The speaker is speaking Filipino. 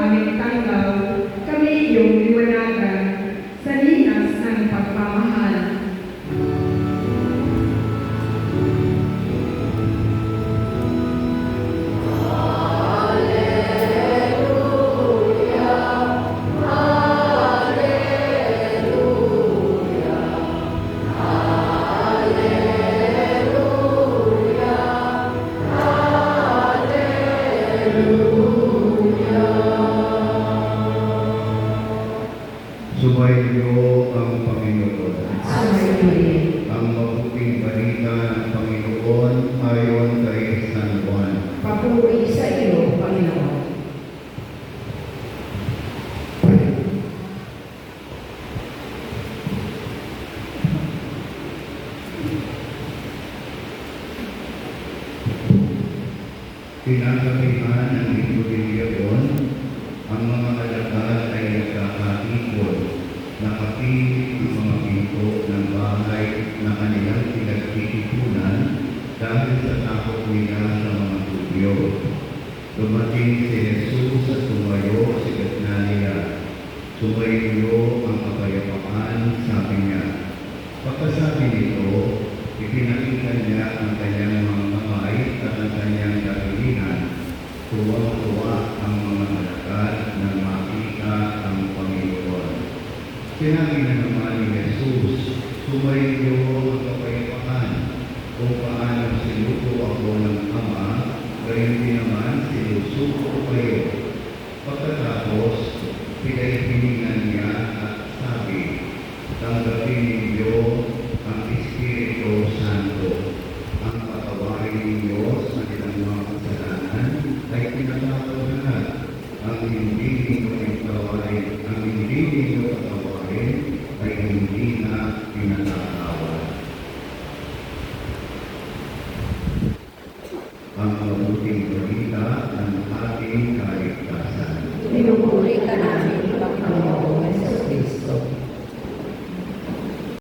aming tanggaw, kami iyong liwanagan sa linas ng pagmamahal. Sumainyo ang Panginoon. Sumainyo. Ang mabuting balita ng Panginoon ayon kay San Juan. Papuri sa iyo, Panginoon. Kinagabihan ng linggo din yun, ang mga alagad ay nagkakaipon, nakapilit ang mga pinto ng bahay na kanilang pinagtitipunan dahil sa takot nila sa mga Hudyo. Dumating si Jesus at tumayo sa gitna nila. Sumainyo ang kapayapaan, sabi niya. Pagkasabi nito, ipinakita niya ang kanyang mga kamay at ang kanyang dahilingan. Tuwang-tuwa ang mga alagad nang makita ang Panginoon. Sinabi na naman ni Jesus, sumainyo ang kapayapaan. Kung paano sinuko ako ng Ama, gayon din naman sinusuko kayo. Pagkatapos, pinaipiningan niya at sabi, tanggapin ninyo ang Espiritu Santo. Ang patawarin ninyo sa ilang mga kasalanan ay pinatawad lahat. Ang hindi ninyo patawarin ay hindi na pinatawad. Ang mabuting balita ng ating kaligtasan. Pinupuri ka namin.